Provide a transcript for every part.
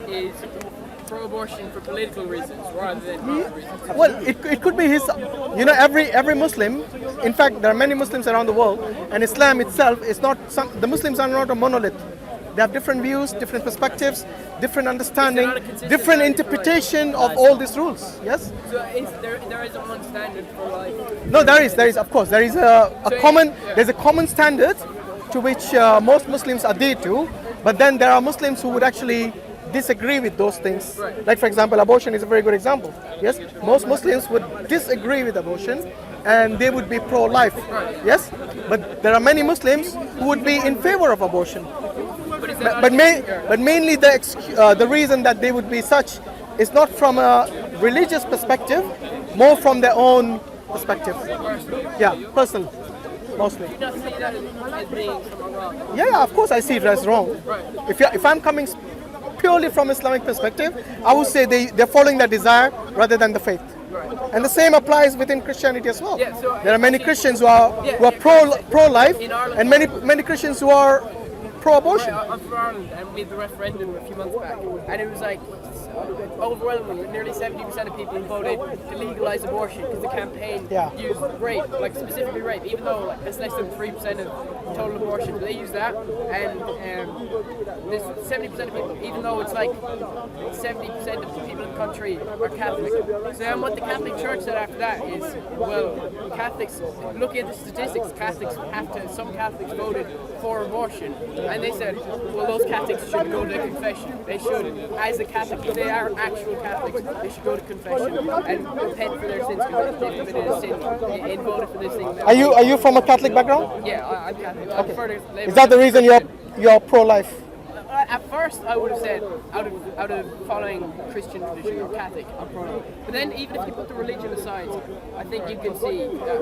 is pro-abortion for political reasons rather than health reasons. Well, it could be his, every Muslim, in fact, there are many Muslims around the world, and Islam itself is not, the Muslims are not a monolith. They have different views, different perspectives, different understanding, different interpretation of all these rules, yes? So there isn't one standard for life? No, there is, of course. There is there's a common standard to which most Muslims adhere to, but then there are Muslims who would actually disagree with those things. Right. Like, for example, abortion is a very good example. Yes, most Muslims would disagree with abortion and they would be pro-life. Right. Yes, but there are many Muslims who would be in favor of abortion. But mainly the reason that they would be such is not from a religious perspective, more from their own perspective. Yeah, personal, mostly. Do you not see that as being something wrong? Yeah, of course I see it as wrong. Right. If I'm coming purely from Islamic perspective, I would say they're following their desire rather than the faith. Right. And the same applies within Christianity as well. Yeah, so there are many Christians who are pro-life, and many Christians who are pro-abortion. Right, I'm from Ireland, and we had the referendum a few months back, and it was like overwhelmingly, nearly 70% of people voted to legalise abortion because the campaign used rape, like specifically rape, even though it's less than 3% of total abortions. They use that, and there's 70% of people, even though it's like 70% of the people in the country are Catholic. So then what the Catholic Church said after that is, well, Catholics, looking at the statistics, some Catholics voted for abortion, and they said, well, those Catholics shouldn't go to confession. They should, as a Catholic, if they are actual Catholics, they should go to confession and repent for their sins because they committed a sin and voted for this thing. Are you from a Catholic background? Yeah, I'm Catholic. Okay. Is that the reason you're pro-life? At first, I would have said, out of following Christian tradition or Catholic, I'm pro-life. But then, even if you put the religion aside, I think you can see that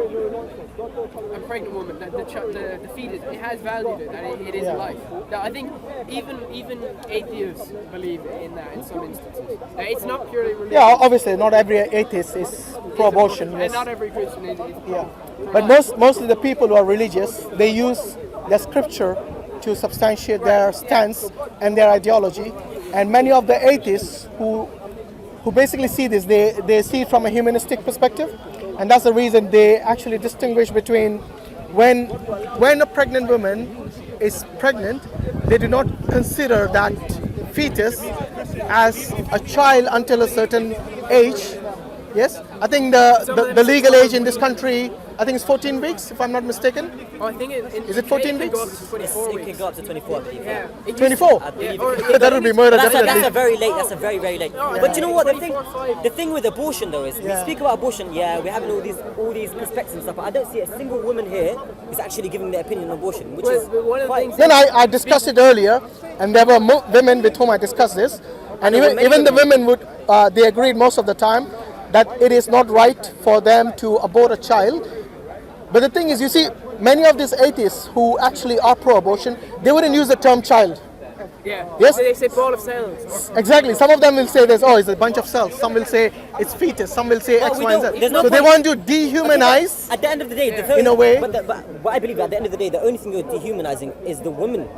a pregnant woman, the fetus, it has value to it, and it is a life. Now, I think even atheists believe in that in some instances. Now, it's not purely religious. Yeah, obviously, not every atheist is pro-abortion. And not every Christian is yeah. But mostly the people who are religious, they use the scripture to substantiate their stance and their ideology, and many of the atheists who basically see this, they see it from a humanistic perspective, and that's the reason they actually distinguish between when a pregnant woman is pregnant, they do not consider that fetus as a child until a certain age. Yes, I think the legal age in this country, I think it's 14 weeks, if I'm not mistaken. Oh, I think is it 14 weeks? It can go up to 24, I believe. Yeah. 24? That would be murder, definitely. That's a very late. That's a very, very late. But you know what? The thing with abortion, though, is we speak about abortion. Yeah, we're having all these perspectives and stuff. But I don't see a single woman here is actually giving their opinion on abortion, which is one of the things. Then I discussed it earlier, and there were women with whom I discussed this, and even the women would they agreed most of the time that it is not right for them to abort a child. But the thing is, you see, many of these atheists who actually are pro-abortion, they wouldn't use the term child. Yeah. Yes? They say ball of cells. Exactly. Some of them will say it's a bunch of cells. Some will say it's fetus. Some will say X, Y, and Z. So they want to dehumanize. At the end of the day, in a way. But what I believe, at the end of the day, the only thing you're dehumanizing is the woman.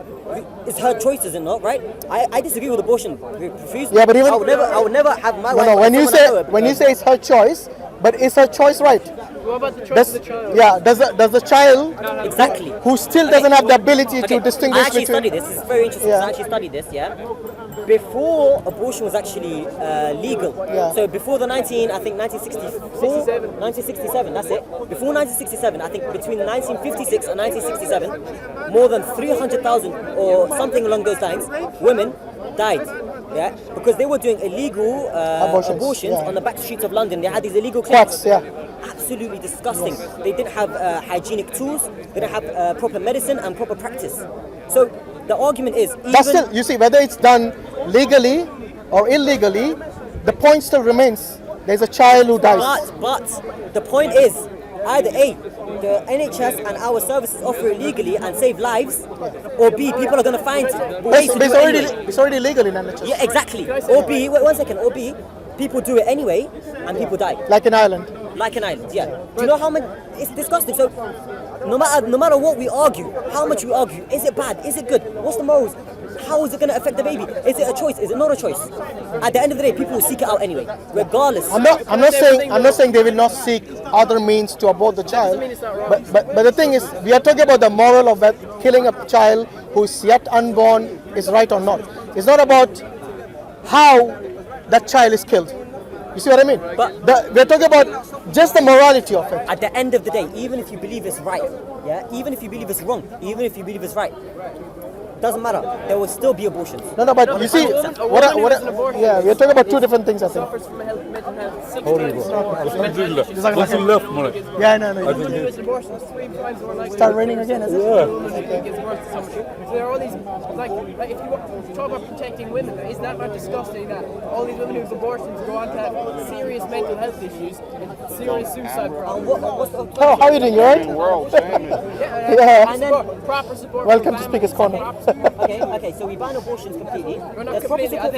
It's her choice, is it not? Right? I disagree with abortion. Yeah, but even I would never have my wife. When you say it's her choice, but is her choice right? What about the choice of the child? Yeah, does the child exactly who still doesn't have the ability to distinguish I actually studied this. It's very interesting. I actually studied this. Yeah, before abortion was actually legal. Yeah. So before the 1967. That's it. Before 1967, I think between 1956 and 1967, more than 300,000 or something along those lines, women died. Yeah, because they were doing illegal abortions on the back streets of London. They had these illegal clinics. Absolutely disgusting. They didn't have hygienic tools. They didn't have proper medicine and proper practice. So the argument is, that's still, you see, whether it's done legally or illegally, the point still remains. There's a child who dies. But the point is, either A, the NHS and our services offer it legally and save lives, or B, people are going to find ways to do it anyway. It's already legal in NHS. Yeah, exactly. Or B, wait 1 second, or B, people do it anyway and people die. Like in Ireland. Yeah. Do you know how many? It's disgusting. So no matter what we argue, how much we argue, is it bad? Is it good? What's the morals? how is it going to affect the baby? Is it a choice? Is it not a choice? At the end of the day, people will seek it out anyway, regardless. I'm not saying they will not seek other means to abort the child. But the thing is, we are talking about the moral of that killing a child who is yet unborn is right or not. It's not about how that child is killed. You see what I mean? But we're talking about just the morality of it. at the end of the day, even if you believe it's right, yeah, even if you believe it's wrong, even if you believe it's right, doesn't matter. There will still be abortions. No, but you see, yeah, we're talking about two different things, I think. Suffers from mental health. Jazak Allah Khair. Yeah, no. A woman who has an abortion is 3 times more likely. Start raining again, is it? Yeah. Gives birth to somebody. So there are all these, like if you talk about protecting women, is that not disgusting that all these women who have abortions go on to have serious mental health issues and serious suicide problems? How are you doing? You alright? Yeah. And then proper support. welcome to Speaker's Corner. Okay, so we ban abortions completely. We're not completely. I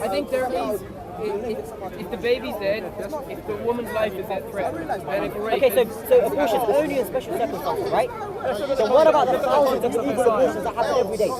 think there is. If the baby's dead, if the woman's life is at threat, and if rape. Okay, so abortions only in special circumstances, right? So what about the thousands of illegal abortions that happen every day?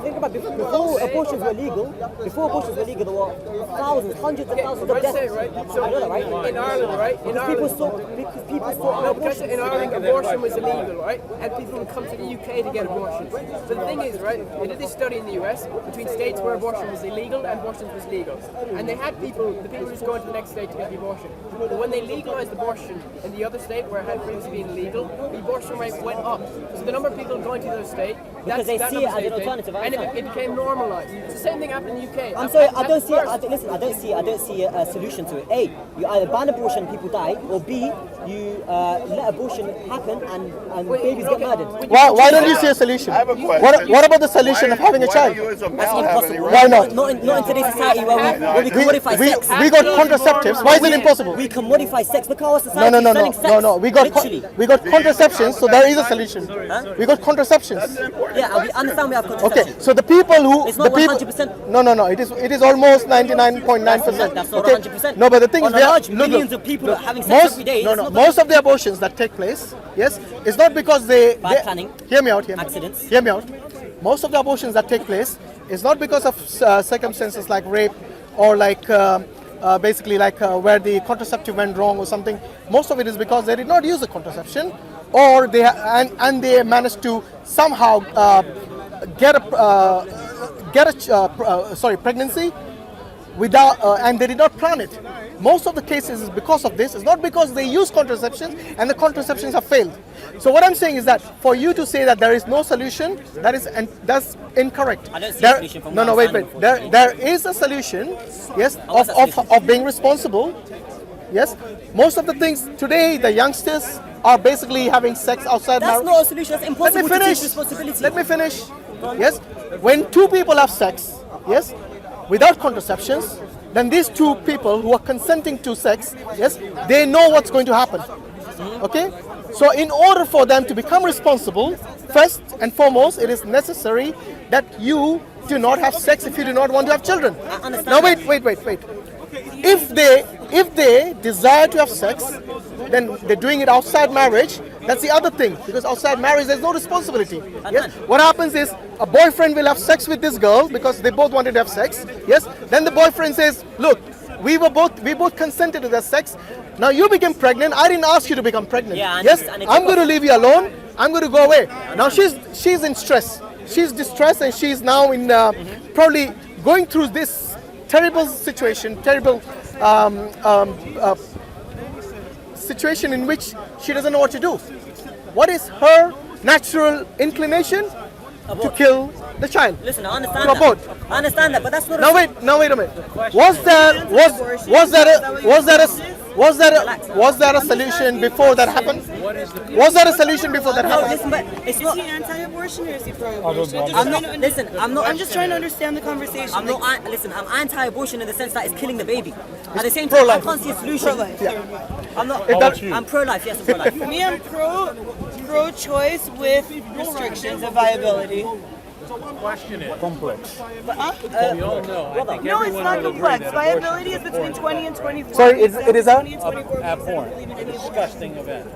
Think about before abortions were legal. Before abortions were legal, there were thousands, hundreds of thousands of deaths. Right? So I know that, right? In Ireland, right? In Because people sought No, because abortions. in Ireland abortion was illegal, right? And people would come to the UK to get abortions. So the thing is, right, they did this study in the US between states where abortion was illegal and abortion was legal. And they had the people just going to the next state to get the abortion. But when they legalized abortion in the other state where it had previously been illegal, the abortion rate went up. So the number of people going to those states, Because they see it as an alternative. and it became normalized. It's the same thing happened in the UK. I'm sorry, I don't see a solution to it. A, you either ban abortion, people die, or B, you let abortion happen and babies get murdered. Why don't you see a solution? I have a question. What about the solution of having a child? That's impossible. Why not? Not in today's society where we commodify sex. We got contraceptives. Why is it impossible? We commodify sex. Look how our society is selling sex. No. We got contraceptions, so there is a solution. We got contraceptions. Yeah, we understand we have contraception. Okay, so the people who It's not 100%. No. It is almost 99.9%. That's not Okay? 100%. No, but the thing On is, a large millions of people having sex every day. Most of the abortions that take place, yes, it's not because they planning. Hear me out. Accidents. Hear me out. Most of the abortions that take place is not because of circumstances like rape or like basically like where the contraceptive went wrong or something. Most of it is because they did not use the contraception, or they they managed to somehow get a pregnancy without and they did not plan it. Most of the cases is because of this. It's not because they use contraceptions and the contraceptions have failed. So what I'm saying is that for you to say that there is no solution, that's incorrect. I don't see a solution from No, wait. There is a solution, yes, of being responsible. Yes, most of the things today, the youngsters are basically having sex outside That's marriage. not a solution. That's impossible to take responsibility. Let me finish. Yes, when two people have sex, yes, without contraceptions, then these two people who are consenting to sex, yes, they know what's going to happen. Okay? So in order for them to become responsible, first and foremost, it is necessary that you do not have sex if you do not want to have children. I understand. Now wait. If they desire to have sex, then they're doing it outside marriage. That's the other thing, because outside marriage there's no responsibility. Yes. What happens is a boyfriend will have sex with this girl because they both wanted to have sex. Yes. Then the boyfriend says, "Look, we both consented to that sex. Now you became pregnant. I didn't ask you to become pregnant. Yes. I'm going to leave you alone. I'm going to go away." Now she's in stress. She's distressed, and she's now in probably going through this terrible situation, situation in which she doesn't know what to do. What is her natural inclination? To kill the child. Listen, I understand to abort. that. I understand that, but that's not. Now wait a minute. Was there a solution before that happened? Was there a solution before that happened? Listen, but it's not. Is he anti-abortion or is he pro-abortion? I'm not. I'm just trying to understand the conversation. I'm not. Listen, I'm anti-abortion in the sense that it's killing the baby. At the same time, pro-life. I can't see a solution. I'm not. I'm pro-life. Yes, I'm pro-life. Me, I'm pro-choice with restrictions and viability. question is, complex. we all know, I think No, it's everyone not would agree complex. that Viability is abortion between 20 and 24. Sorry, it is a- 20 and 24 weeks. abhorrent, a disgusting event.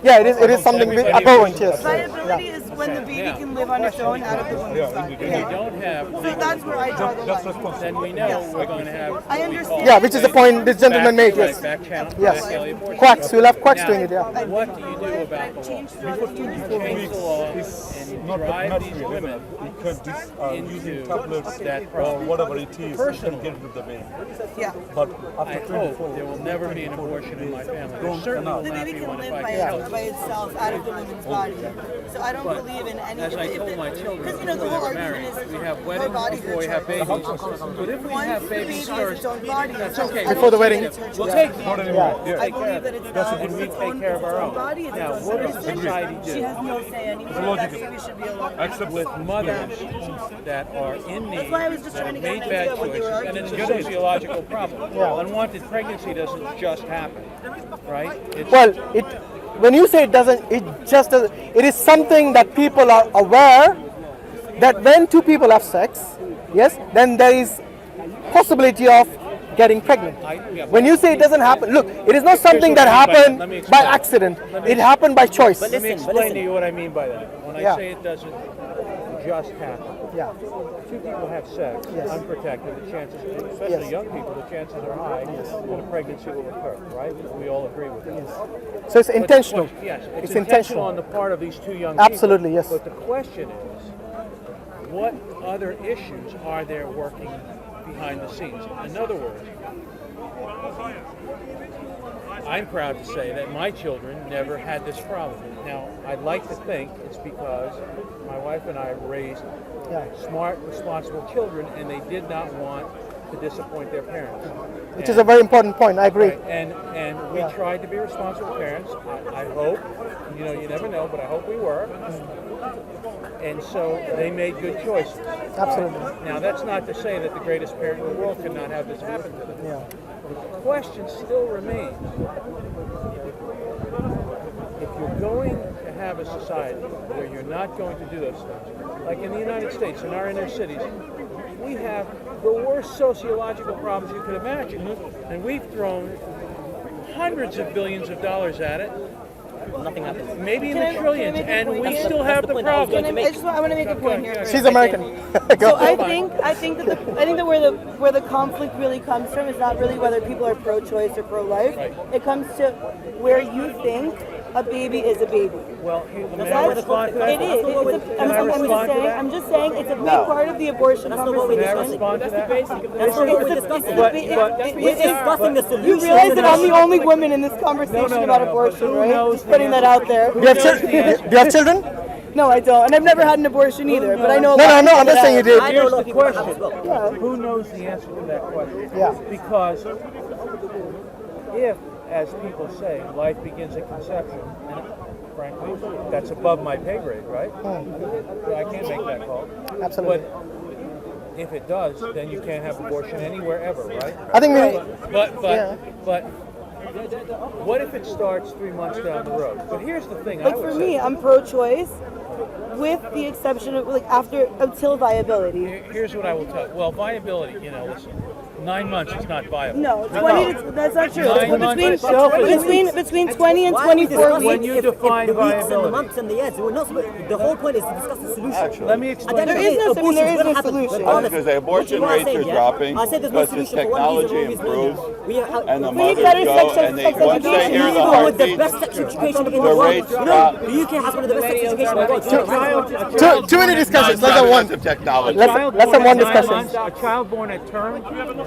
Yeah, it is something abhorrent, yes. Viability is when the baby can live on its own out of the woman's body. If we don't have So that's where I draw the Just line. responsible. then we know we're going to have. I understand. Yeah, which is the point this gentleman made, yes. Back channel. Yes. back alley abortion. Quacks, we'll have quacks Now, doing it, yeah. What do you do about the law? Change Before 24 Change weeks the law is and not drive that these natural. women Because this using into tablets that or problem. whatever it is, you can Personally. get rid of the baby. Yeah. But I after hope 24 there will never be an abortion in my family. There Don't certainly will The not baby be can one if live I by, can help. by itself out of the woman's body. So I don't believe in any. As I told my children Because before the they whole were argument married, is we have her weddings body, before we her have choice. babies. But if we Once have the babies baby is first, its own body, that's I okay. don't Before the believe wedding. it's her We'll choice. take Not it. anymore. I Yeah. believe that it's And valid. we It's take own- care of our it's own. body, it's Now, its what own does decision. society She do? has no say anymore. That logical. baby should be alone. Accept With mothers that are in need, That's why I was just that trying have to get made an bad idea of what you were choices, and it's a arguing. sociological problem. Unwanted pregnancy doesn't just happen, right? It's, Well, when you say it doesn't, it just doesn't. It is something that people are aware that when two people have sex, yes, then there is possibility of getting pregnant. yeah, When you say it doesn't happen, look, it is not something that happened Let me by explain. accident. It happened by choice. let me Listen, but explain to listen. you what I mean by that. When I Yeah. say it doesn't just happen, Yeah. two people have sex, Yes. unprotected, the chances, especially Yes. young people, the chances are high that a pregnancy will occur, right? We all agree with that. So it's intentional. Yes, It's intentional intentional. on the part of these two young Absolutely, people. yes. But the question is, what other issues are there working behind the scenes? In other words, I'm proud to say that my children never had this problem. Now, I'd like to think it's because my wife and I raised Yeah. smart, responsible children, and they did not want to disappoint their parents. Which is a very important point. I agree. Right, and we Yeah. tried to be responsible parents. I hope, you never know, but I hope we were. And so they made good choices. Absolutely. Now, that's not to say that the greatest parent in the world could not have this happen to them. Yeah. The question still remains. If you're going to have a society where you're not going to do those things, like in the United States, in our inner cities, we have the worst sociological problems you could imagine. And we've thrown hundreds of billions of dollars at it, Nothing happens. maybe in Can I- the can I trillions, make a and point we here? still That's have the the point I was going problem. to make. I want to make a point here. She's American. Go. So I think that where the conflict really comes from is not really whether people are pro-choice or pro-life. Right. It comes to where you think a baby is a baby. Well, may I That's, respond to that? it is. Can I respond to that? I'm just saying it's a big part of the abortion That's not what we're May I conversation. respond to that? That's not what we're discussing. But- We're discussing the solution. You realize that I'm the to only woman in this conversation No, about but abortion, who right? knows Just the putting that out there. Do you have do you have children? No, I don't, and I've never had an abortion either. But I know. a No, lot no, of no. people I'm just that saying you have. did. I know a Here's lot the of people have question. as well. Who knows the answer to that question? Yeah. Because if, as people say, life begins at conception, and frankly, that's above my pay grade, right? I can't make that call. Absolutely. But if it does, then you can't have abortion anywhere ever, right? I think But what if it starts 3 months down the road? But here's the thing. Like I would for say, me, I'm pro-choice, with the exception of until viability. here's what I will tell you. Well, viability, listen, 9 months is not viable. No, 20. That's not true. 9 months. Between 20 and 24 When weeks. you define the weeks and the viability. months and the years, we're not supposed, the whole point is to discuss the solution. Let me At the explain. end of There the is day, no- abortion's there is gonna no happen, solution. regardless. Because the abortion What you are rates saying, are yeah? dropping I said there's no because the solution for one reason or technology reason only. improves We have, and the We need mothers better go sex and they education. once they hear the even with the heartbeat, best sex education in the the world, rates drop. the UK has one of the best sex education in the world. You know, right? Too many discussions. Let's have one. of technology. Let's have one discussion. A child born at term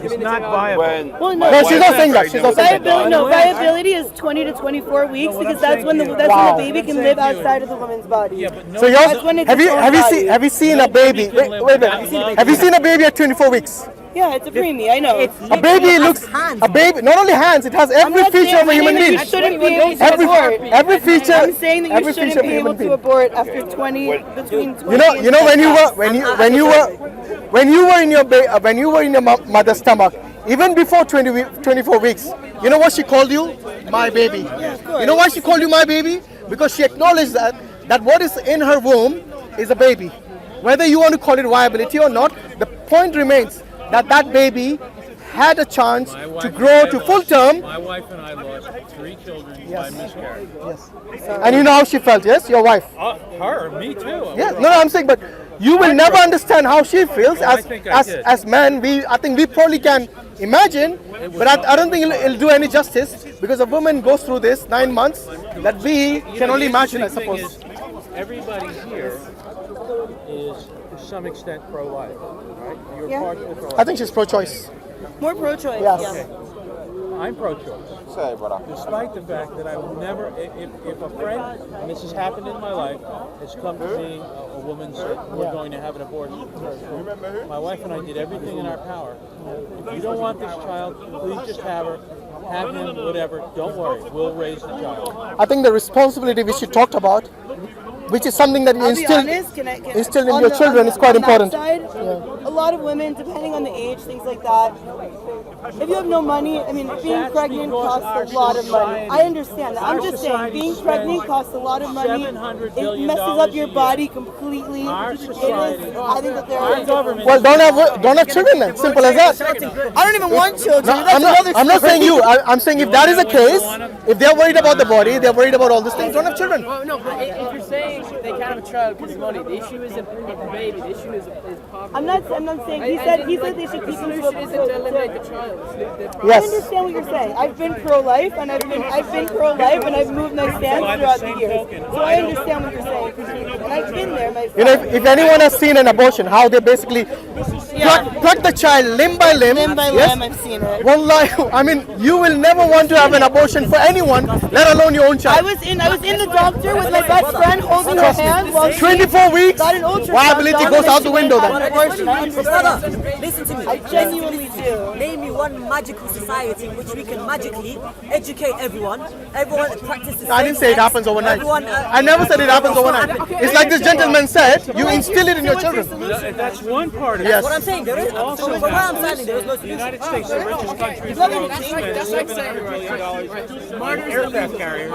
is not viable. When Well, no. my No, she's wife not got saying that. pregnant She's not with saying my that. daughter, Viability is 20 to 24 weeks what because I'm that's when the saying to you- Wow. baby can What I'm live saying to you outside of the woman's body. Yeah, but no. So That's when it's have you its own have you body. seen have you seen a baby? Wait a minute. Have you seen a baby at 24 weeks? Yeah, it's a preemie. I know. A baby looks hands. a baby. Not only hands, it has I'm every not feature saying of a human that being. you shouldn't be able to Every abort. every feature. I'm saying that you every shouldn't feature of a be able human to being. abort after 20 between 20 You know when you were in your mother's stomach, even before 24 weeks, you know what she called you? My baby. You know why she called you my baby? Because she acknowledged that what is in her womb is a baby. whether you want to call it viability or not, the point remains that that baby had a chance to grow to full term. My wife and I lost 3 children by miscarriage. Yes. And you know how she felt, yes? Your wife. Her, me too. Yeah, no, I'm saying, but you will never understand how she feels. I think I did. As men, I think we probably can imagine, but I don't think it'll do any justice, because a woman goes through this 9 months that we can only imagine, I suppose. Everybody here is to some extent pro-life, right? You're Yeah. partial pro-life. I think she's pro-choice. More pro-choice. Yes. Yeah. I'm pro-choice. Despite the fact that I will never, if a friend, and this has happened in my life, has come to me, a woman said, we're going to have an abortion. My wife and I did everything in our power. If you don't want this child, please just have her, have him, whatever. Don't worry, we'll raise the child. I think the responsibility which you talked about, which is something that you I'll be instilled honest, instilled in on your the- children on is the- quite on that important. Side, a lot of women, depending on the age, things like that. If you have no money, I mean, being That's pregnant because costs a our lot of money. society- I understand that. I'm our just saying, society being spends pregnant costs a lot of money. $700 It billion messes up a your year. body completely. Our It is- society, I think that there our are. government. Well, don't have children then. Simple as that. I don't even want children. No, That's another I'm not story. saying you. I'm saying if that is the case, if they're worried about the body, they're worried about all these things, don't have children. Well, no, but if you're saying they can't have a child because of money, the issue isn't the baby. The issue is poverty. I'm not saying. He said they should The keep them to solution isn't to eliminate a. the child. I Yes. understand what you're saying. I've been pro-life, and I've been pro-life, and I've moved my stance By the throughout the same years. token, So I understand what you're saying completely, and I've been there myself. You know, if anyone has seen an abortion, how they basically pluck the child limb by limb. Limb by yes? limb, I've seen it. Wallahi, I mean, you will never want to have an abortion for anyone, let alone your own I child. was in the doctor with my best friend holding her hand while she 24 weeks, got an ultrasound viability done, goes and out she the went window and had then. an abortion. I understand. Brother, listen to me. I genuinely do. Name me one magical society in which we can magically educate everyone. Everyone practices. I didn't say it happens overnight. Everyone, I never said it happens overnight. It's like this gentleman said, you instill it in your children. That's one part of it. Yes. What I'm saying, there is. Also, From where I'm standing, there is no the solution. United States, the richest country in the world, That's spends like $700 billion on aircraft carriers.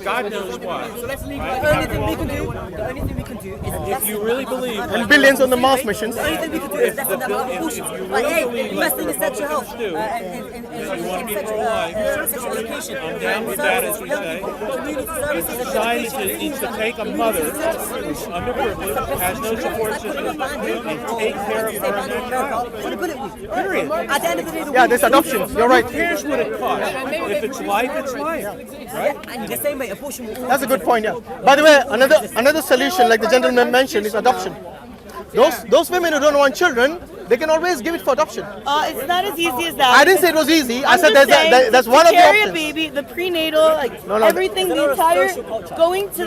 God knows why. So let's leave The only thing we can do, is If you really believe And that billions on the Mars missions. the only thing we can do is lessen that abortion. Like, hey, investing in sexual health, in sexual education, I'm down with that, as we say. community services, Society needs to take a mother who's underprivileged, has no support system, and take care of her. Period. At the end of the day, Yeah, there's adoption. You're right. Who cares what it costs? If it's life, it's life. and the same way, abortion will That's a good point, yeah. By the way, another solution, like the gentleman mentioned, is adoption. Those women who don't want children, they can always give it for adoption. It's not as easy as that. I didn't say it was easy. I I'm said just saying, that's to one of the carry a options. baby, the prenatal, like No, everything, the entire going to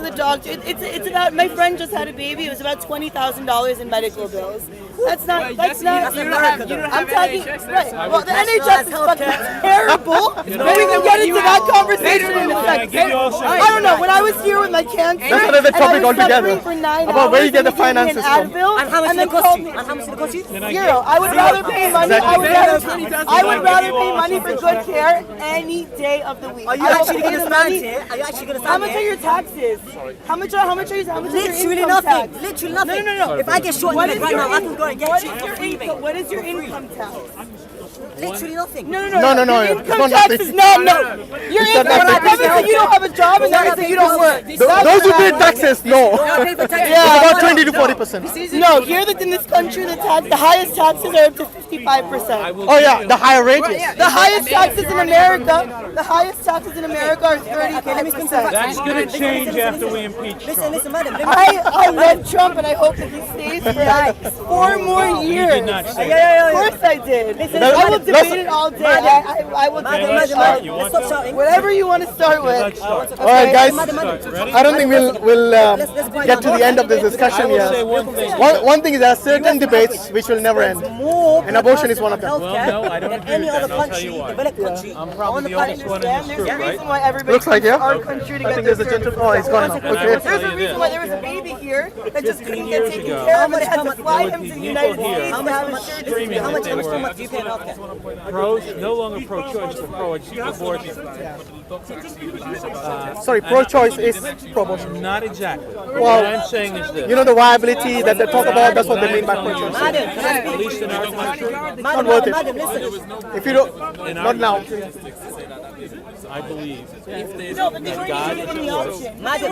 the doctor. It's about. My friend just had a baby. It was about $20,000 in medical bills. That's not. That's not. you don't have I'm talking. NHS, Right. that's Well, the NHS is fucking terrible. Maybe we can get into that conversation in a second. give you also- I don't know. When I was here with my cancer, That's another and I topic was altogether. suffering for 9 About where you hours, get the and they gave me finances an from. Advil, And how much and did then it cost called you? me. And how much did it cost you? Zero. I would rather pay money. I would rather pay money for good care any day of the week. Are you I will actually pay going to the stand money. here? Are you actually going to How stand much are here? your taxes? How much is your Literally income nothing. tax? Literally nothing. No. If I get shot in What the is leg right your now, I can go and get what you. is your income? What is your income tax? Literally nothing. No, Your it's income not tax nothing. is not no. Your It's not income nothing. tax is you don't have a job and that means that you don't work. Those who pay taxes, no. I pay for taxes. It's about 20 to 40%. No, here in this country, the highest taxes are up to 55%. Oh yeah, the higher rates. The highest taxes in America, are 35%. That's going to change after we impeach Trump. Listen, madam. I love Trump and I hope that he stays for like 4 more years. did not say Of course I did. Listen, I will debate it all day. I will debate it all day. Let's stop shouting. Whatever you want to start with. Let's start. All right, guys. Ready? I don't think we'll get to the end of this discussion I will say yet. one thing. One thing is there are certain debates which will never end. More And abortion is one of them. healthcare Well, no, I don't than agree any with that, other and I'll tell country, you why. developed country I'm on probably the the planet. oldest one in this There's group, a reason right? why everybody Looks like, comes to yeah. our country to I get think their there's a services. gentleman. Oh, he's gone now. And I will Okay. There's tell a you reason this. why there was a baby here that just 15 couldn't get years taken ago, care of, How but it had to much- fly there him were to the people United here States How to much, have how his much, surgery screaming done. how much, that how they much, were how much do you pay in healthcare? no longer pro-choice, but pro-abortion. Sorry, pro-choice is pro-abortion. Not exactly. Well, What I'm saying is this. You know the viability that they talk about? That's what they mean by pro-choice. Madam, can I At speak? least in our country, Madam, worth it. madam, listen. If you don't, in our not now. country, I believe No, but they weren't God even is given the at work. option. Madam,